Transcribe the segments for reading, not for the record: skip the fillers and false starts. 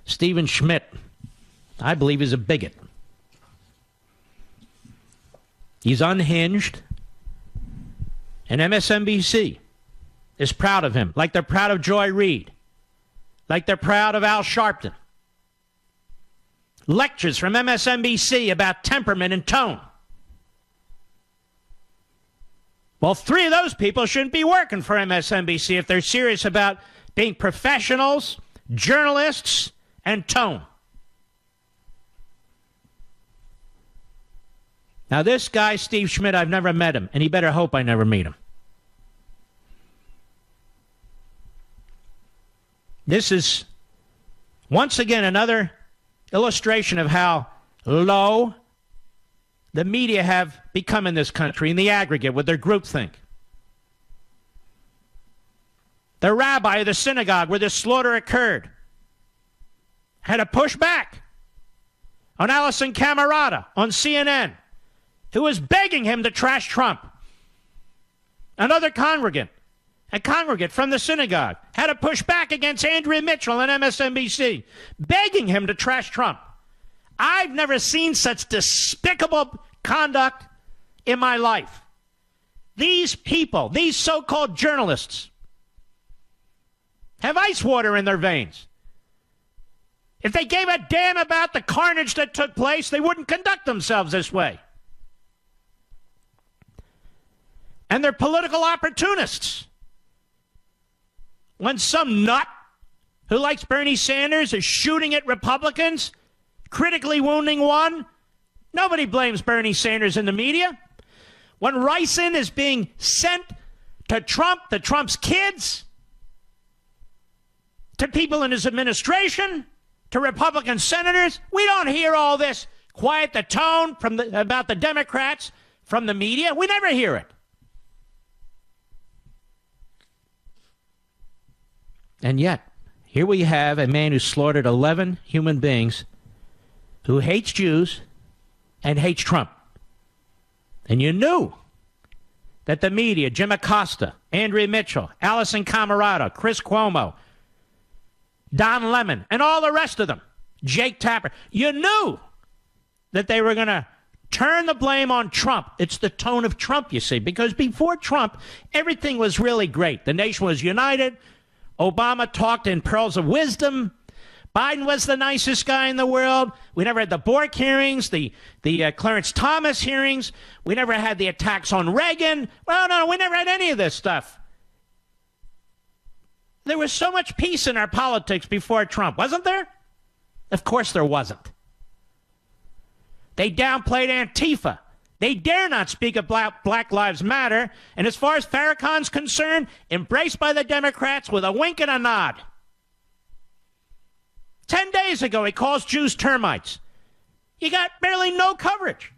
Steve Schmidt. I believe he's a bigot. He's unhinged. And MSNBC is proud of him, like they're proud of Joy Reid, like they're proud of Al Sharpton. Lectures from MSNBC about temperament and tone. Well, 3 of those people shouldn't be working for MSNBC if they're serious about being professionals, journalists, and tone. Now, this guy, Steve Schmidt, I've never met him, and he better hope I never meet him. This is, once again, another illustration of how low the media have become in this country in the aggregate with their groupthink. The rabbi of the synagogue where this slaughter occurred had to push back on Alison Camerata on CNN, who was begging him to trash Trump. Another congregant, a congregant from the synagogue, had to push back against Andrea Mitchell on MSNBC, begging him to trash Trump. I've never seen such despicable conduct in my life. These people, these so-called journalists, have ice water in their veins. If they gave a damn about the carnage that took place, they wouldn't conduct themselves this way. And they're political opportunists. When some nut who likes Bernie Sanders is shooting at Republicans, critically wounding one, nobody blames Bernie Sanders in the media. When ricin is being sent to Trump, to Trump's kids, to people in his administration, to Republican senators, we don't hear all this quiet the tone about the Democrats from the media. We never hear it. And yet, here we have a man who slaughtered 11 human beings, who hates Jews and hates Trump. And you knew that the media, Jim Acosta, Andrea Mitchell, Alison Camerata, Chris Cuomo, Don Lemon, and all the rest of them, Jake Tapper, you knew that they were going to turn the blame on Trump. It's the tone of Trump, you see, because before Trump, everything was really great. The nation was united. Obama talked in pearls of wisdom. Biden was the nicest guy in the world. We never had the Bork hearings, the Clarence Thomas hearings. We never had the attacks on Reagan. Well, no, we never had any of this stuff. There was so much peace in our politics before Trump, wasn't there? Of course there wasn't. They downplayed Antifa. They dare not speak of Black Lives Matter. And as far as Farrakhan's concerned, embraced by the Democrats with a wink and a nod. 10 days ago, he calls Jews termites. You got barely no coverage.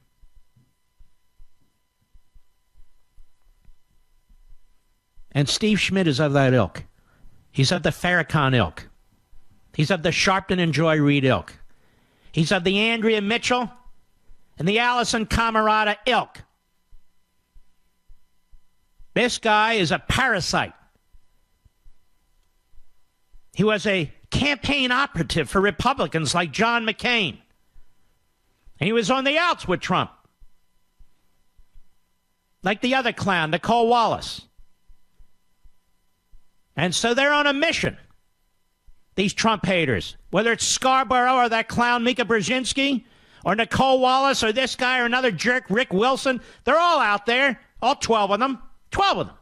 And Steve Schmidt is of that ilk. He's of the Farrakhan ilk. He's of the Sharpton and Joy Reid ilk. He's of the Andrea Mitchell and the Alison Camerata ilk. This guy is a parasite. He was a campaign operative for Republicans like John McCain. And he was on the outs with Trump. Like the other clown, Nicole Wallace. And so they're on a mission, these Trump haters. Whether it's Scarborough or that clown Mika Brzezinski or Nicole Wallace or this guy or another jerk Rick Wilson, they're all out there, all 12 of them. 12 of them.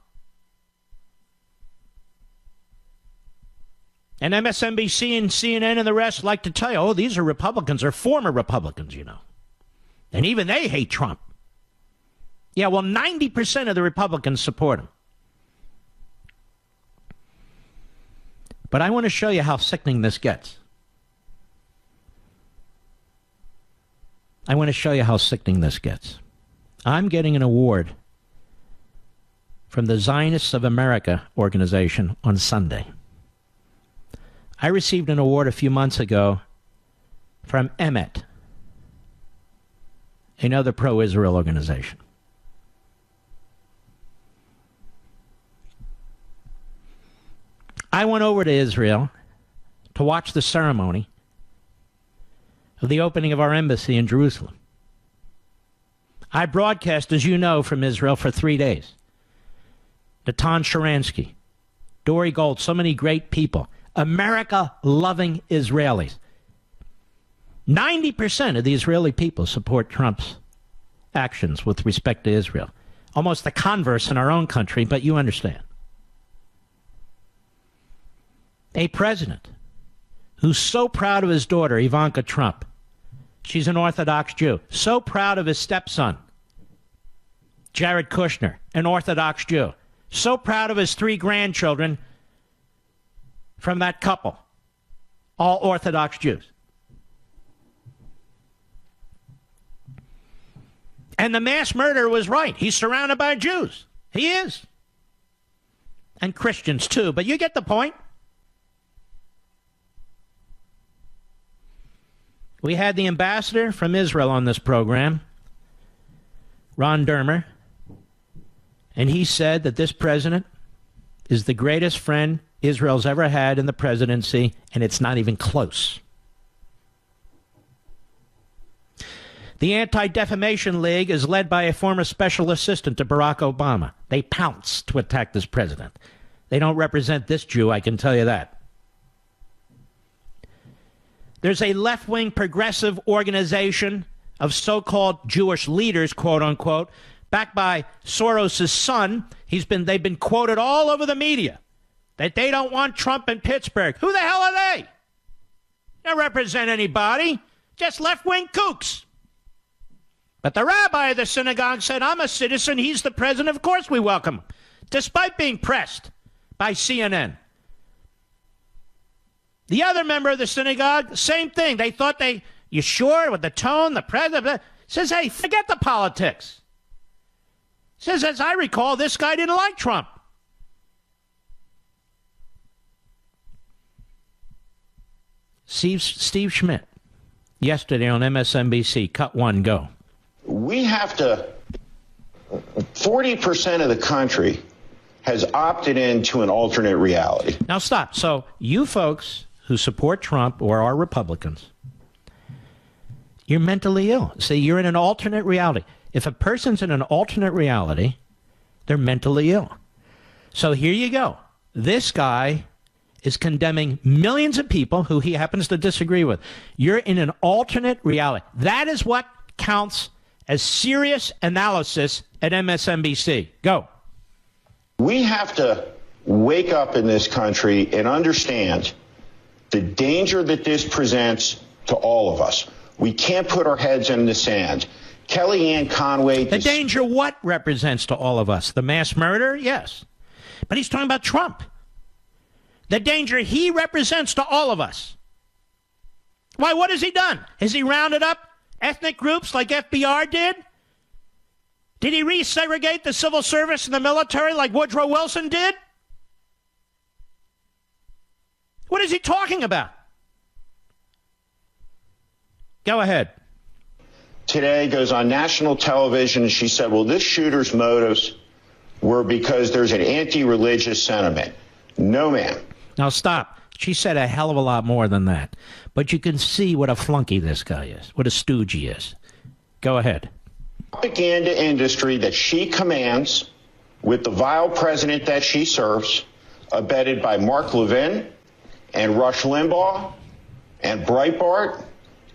And MSNBC and CNN and the rest like to tell you, oh, these are Republicans or former Republicans, you know. And even they hate Trump. Yeah, well, 90% of the Republicans support him. But I want to show you how sickening this gets. I want to show you how sickening this gets. I'm getting an award from the Zionists of America organization on Sunday. I received an award a few months ago from Emet, another pro-Israel organization. I went over to Israel to watch the ceremony of the opening of our embassy in Jerusalem. I broadcast, as you know, from Israel for 3 days. Natan Sharansky, Dory Gold, so many great people. America-loving Israelis. 90% of the Israeli people support Trump's actions with respect to Israel. Almost the converse in our own country, but you understand. A president who's so proud of his daughter, Ivanka Trump. She's an Orthodox Jew. So proud of his stepson, Jared Kushner, an Orthodox Jew. So proud of his 3 grandchildren from that couple, all Orthodox Jews. And the mass murderer was right. He's surrounded by Jews. He is. And Christians, too. But you get the point. We had the ambassador from Israel on this program, Ron Dermer, and he said that this president is the greatest friend Israel's ever had in the presidency, and it's not even close. The Anti-Defamation League is led by a former special assistant to Barack Obama. They pounce to attack this president. They don't represent this Jew, I can tell you that. There's a left-wing progressive organization of so-called Jewish leaders, quote-unquote, backed by Soros' son. They've been quoted all over the media that they don't want Trump in Pittsburgh. Who the hell are they? They don't represent anybody, just left-wing kooks. But the rabbi of the synagogue said, I'm a citizen, he's the president, of course we welcome him, despite being pressed by CNN. The other member of the synagogue, same thing. They thought you sure with the tone, the president, says, hey, forget the politics. Says, as I recall, this guy didn't like Trump. Steve Schmidt, yesterday on MSNBC, cut one, go. We have to, 40% of the country has opted into an alternate reality. Now stop. So you folks who support Trump or are Republicans, you're mentally ill. See, you're in an alternate reality. If a person's in an alternate reality, they're mentally ill. So here you go. This guy is condemning millions of people who he happens to disagree with. You're in an alternate reality. That is what counts as serious analysis at MSNBC. Go. We have to wake up in this country and understand the danger that this presents to all of us. We can't put our heads in the sand. Kellyanne Conway... The danger what represents to all of us? The mass murder? Yes. But he's talking about Trump. The danger he represents to all of us. Why, what has he done? Has he rounded up ethnic groups like FBR did? Did he resegregate the civil service and the military like Woodrow Wilson did? What is he talking about? Go ahead. Today goes on national television and she said, well, this shooter's motives were because there's an anti-religious sentiment. No, ma'am. Now stop. She said a hell of a lot more than that. But you can see what a flunky this guy is, what a stooge he is. Go ahead. Propaganda industry that she commands with the vile president that she serves, abetted by Mark Levin and Rush Limbaugh and Breitbart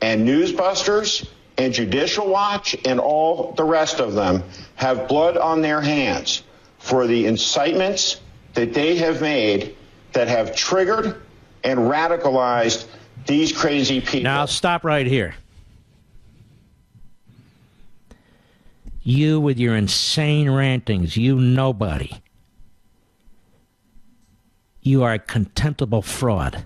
and Newsbusters and Judicial Watch and all the rest of them have blood on their hands for the incitements that they have made that have triggered and radicalized these crazy people. Now stop right here. You with your insane rantings, you nobody. You are a contemptible fraud.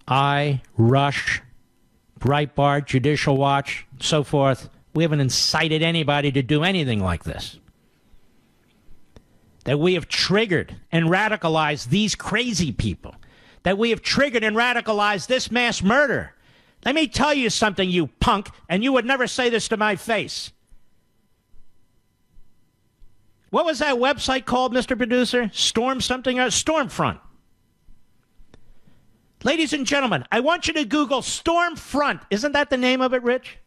Rush, Breitbart, Judicial Watch, so forth, we haven't incited anybody to do anything like this. That we have triggered and radicalized these crazy people. That we have triggered and radicalized this mass murder. Let me tell you something, you punk, and you would never say this to my face. What was that website called, Mr. Producer? Stormfront. Ladies and gentlemen, I want you to Google Storm Front. Isn't that the name of it, Rich?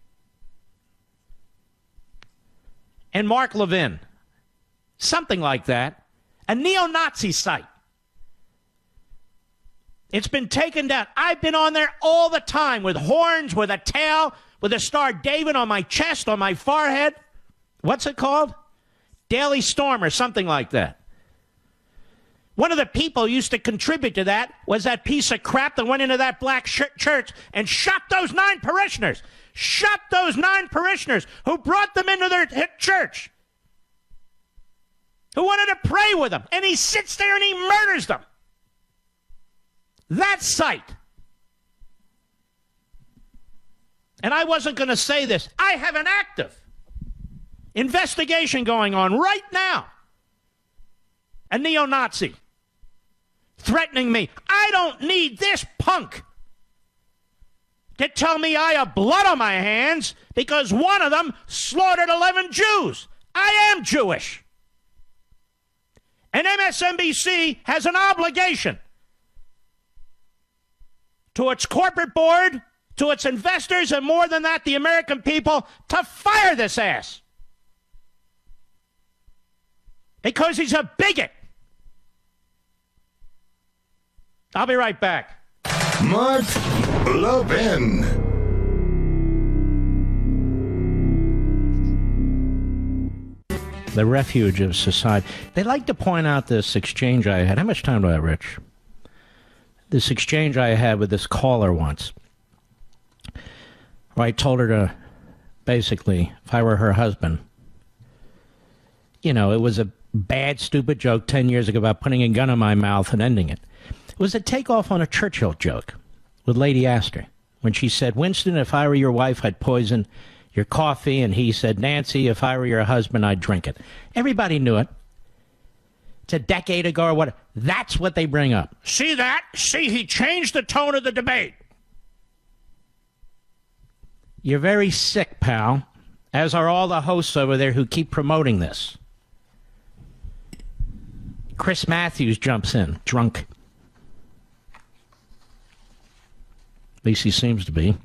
And Mark Levin. Something like that. A neo-Nazi site. It's been taken down. I've been on there all the time with horns, with a tail, with a Star David on my chest, on my forehead. What's it called? Daily Storm or something like that. One of the people who used to contribute to that was that piece of crap that went into that black church and shot those 9 parishioners. Shot those 9 parishioners who brought them into their church. Who wanted to pray with them. And he sits there and he murders them. That site. And I wasn't going to say this. I have an active investigation going on right now. A neo-Nazi threatening me. I don't need this punk to tell me I have blood on my hands because one of them slaughtered 11 Jews. I am Jewish. And MSNBC has an obligation to its corporate board, to its investors, and more than that, the American people, to fire this ass. Because he's a bigot. I'll be right back. Mark Levin. The refuge of society. They like to point out this exchange I had. How much time do I have, Rich? This exchange I had with this caller once, where I told her to, basically, if I were her husband, you know, it was a bad, stupid joke 10 years ago about putting a gun in my mouth and ending it. It was a takeoff on a Churchill joke with Lady Astor, when she said, Winston, if I were your wife, I'd poison your coffee, and he said, Nancy, if I were your husband, I'd drink it. Everybody knew it. It's a decade ago or what. That's what they bring up. See that? See, he changed the tone of the debate. You're very sick, pal, as are all the hosts over there who keep promoting this. Chris Matthews jumps in, drunk. At least he seems to be.